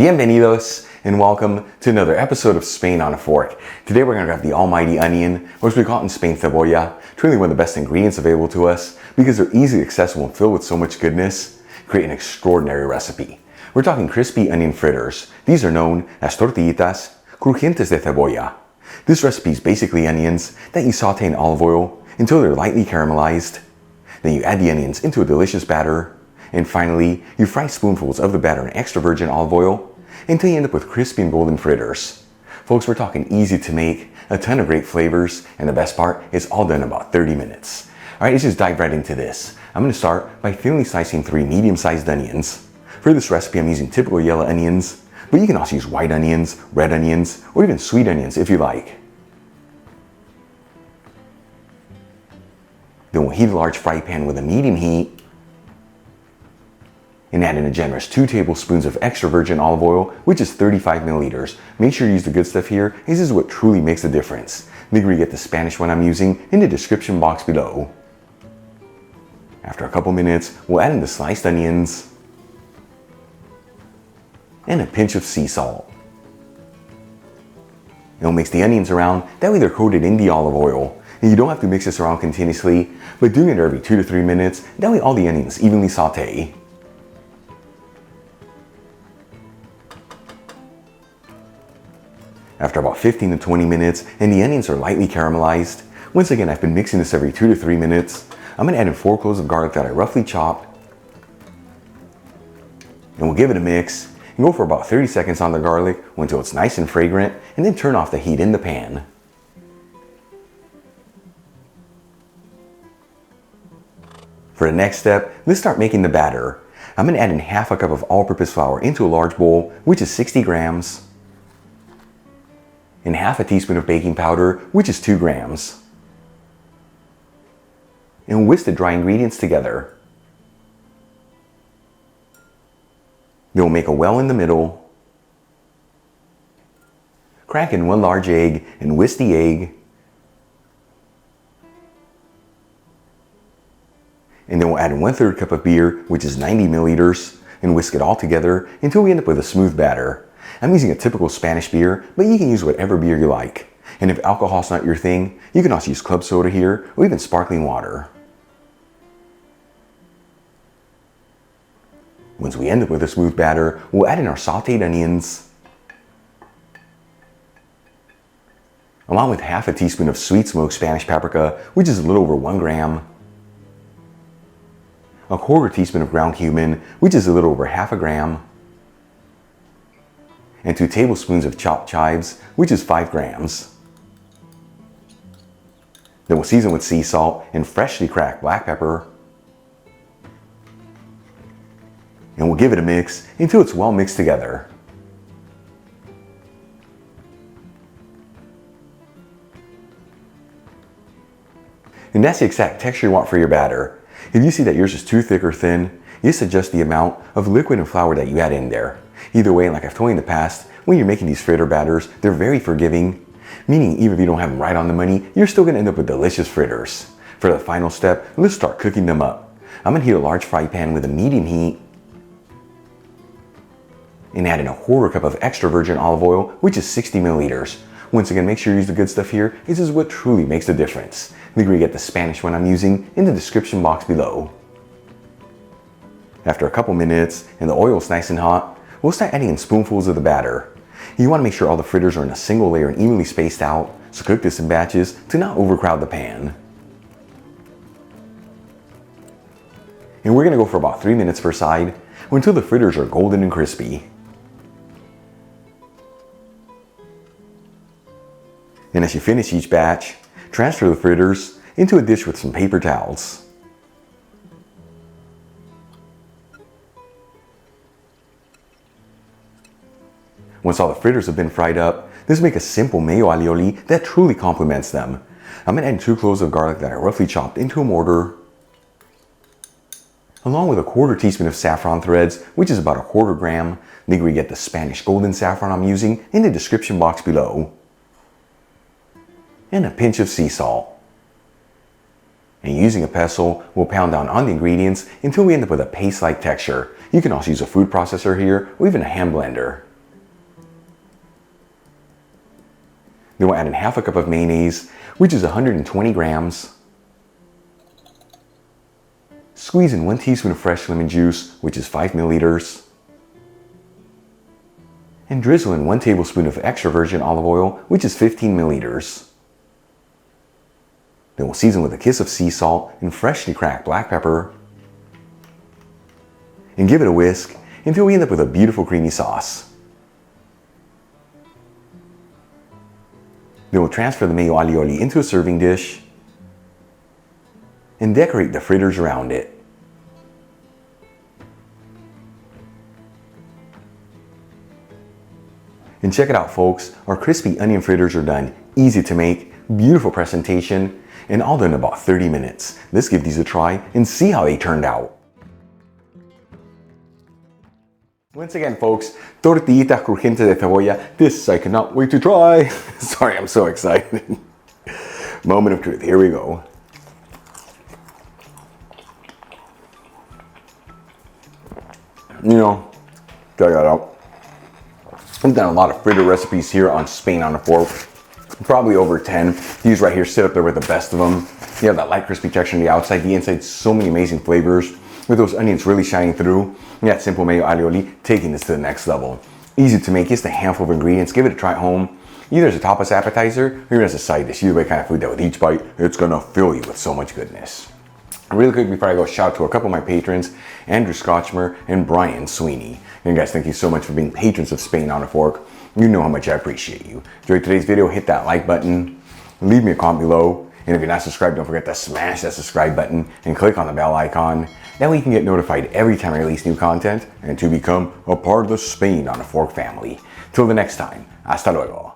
Bienvenidos and welcome to another episode of Spain on a Fork. Today we're going to grab the almighty onion, or as we call it in Spain, cebolla, truly one of the best ingredients available to us because they're easily accessible and filled with so much goodness, create an extraordinary recipe. We're talking crispy onion fritters. These are known as tortillitas, crujientes de cebolla. This recipe is basically onions that you saute in olive oil until they're lightly caramelized. Then you add the onions into a delicious batter. And finally, you fry spoonfuls of the batter in extra virgin olive oil until you end up with crispy and golden fritters. Folks, we're talking easy to make, a ton of great flavors, and the best part, it's all done in about 30 minutes. Alright, let's just dive right into this. I'm going to start by thinly slicing 3 medium-sized onions. For this recipe, I'm using typical yellow onions, but you can also use white onions, red onions, or even sweet onions if you like. Then we'll heat a large fry pan with a medium heat and add in a generous 2 tablespoons of extra virgin olive oil, which is 35 milliliters. Make sure you use the good stuff here. This is what truly makes a difference. Make sure you get the Spanish one I'm using in the description box below. After a couple minutes, we'll add in the sliced onions and a pinch of sea salt. And we'll mix the onions around, that way they're coated in the olive oil. And you don't have to mix this around continuously, but doing it every 2 to 3 minutes, that way all the onions evenly saute. After about 15 to 20 minutes and the onions are lightly caramelized, once again I've been mixing this every 2 to 3 minutes, I'm going to add in 4 cloves of garlic that I roughly chopped. And we'll give it a mix and go for about 30 seconds on the garlic until it's nice and fragrant, and then turn off the heat in the pan. For the next step, let's start making the batter. I'm going to add in half a cup of all-purpose flour into a large bowl, which is 60 grams. And half a teaspoon of baking powder, which is 2 grams. And whisk the dry ingredients together. Then we'll make a well in the middle. Crack in 1 large egg and whisk the egg. And then we'll add in 1/3 cup of beer, which is 90 milliliters, and whisk it all together until we end up with a smooth batter. I'm using a typical Spanish beer, but you can use whatever beer you like. And if alcohol's not your thing, you can also use club soda here, or even sparkling water. Once we end up with a smooth batter, we'll add in our sauteed onions, along with half a teaspoon of sweet smoked Spanish paprika, which is a little over 1 gram, a 1/4 teaspoon of ground cumin, which is a little over 1/2 gram, and 2 tablespoons of chopped chives, which is 5 grams. Then we'll season with sea salt and freshly cracked black pepper. And we'll give it a mix until it's well mixed together. And that's the exact texture you want for your batter. If you see that yours is too thick or thin, you just adjust the amount of liquid and flour that you add in there. Either way, like I've told you in the past, when you're making these fritter batters, they're very forgiving, meaning even if you don't have them right on the money, you're still going to end up with delicious fritters. For the final step, let's start cooking them up. I'm going to heat a large fry pan with a medium heat and add in a 1/4 cup of extra virgin olive oil, which is 60 milliliters. Once again, make sure you use the good stuff here. This is what truly makes the difference. Make sure you get the Spanish one I'm using in the description box below. After a couple minutes and the oil is nice and hot, we'll start adding in spoonfuls of the batter. You want to make sure all the fritters are in a single layer and evenly spaced out, so cook this in batches to not overcrowd the pan. And we're going to go for about 3 minutes per side until the fritters are golden and crispy. And as you finish each batch, transfer the fritters into a dish with some paper towels. Once all the fritters have been fried up, let's make a simple mayo alioli that truly complements them. I'm going to add 2 cloves of garlic that I roughly chopped into a mortar, along with a 1/4 teaspoon of saffron threads, which is about a 1/4 gram. Make sure you get the Spanish golden saffron I'm using in the description box below. And a pinch of sea salt. And using a pestle, we'll pound down on the ingredients until we end up with a paste-like texture. You can also use a food processor here, or even a hand blender. Then we'll add in half a cup of mayonnaise, which is 120 grams. Squeeze in 1 teaspoon of fresh lemon juice, which is 5 milliliters. And drizzle in 1 tablespoon of extra virgin olive oil, which is 15 milliliters. Then we'll season with a kiss of sea salt and freshly cracked black pepper. And give it a whisk until we end up with a beautiful creamy sauce. Then we'll transfer the mayo alioli into a serving dish and decorate the fritters around it. And check it out, folks, our crispy onion fritters are done. Easy to make, beautiful presentation, and all done in about 30 minutes. Let's give these a try and see how they turned out. Once again, folks, tortillitas crujientes de cebolla. This I cannot wait to try. Sorry, I'm so excited. Moment of truth, here we go. You know, check that out. I've done a lot of fritter recipes here on Spain on a Fork. Probably over 10. These right here sit up there with the best of them. You have that light crispy texture on the outside, the inside, so many amazing flavors with those onions really shining through. And that simple mayo alioli taking this to the next level. Easy to make, just a handful of ingredients. Give it a try at home, either as a tapas appetizer or even as a side dish. Either way, kind of food that with each bite, it's gonna fill you with so much goodness. Really quick before I go, shout out to a couple of my patrons, Andrew Scotchmer and Brian Sweeney. And guys, thank you so much for being patrons of Spain on a Fork. You know how much I appreciate you. Enjoyed today's video, hit that like button, leave me a comment below, and if you're not subscribed, don't forget to smash that subscribe button and click on the bell icon. That way you can get notified every time I release new content and to become a part of the Spain on a Fork family. Till the next time, hasta luego.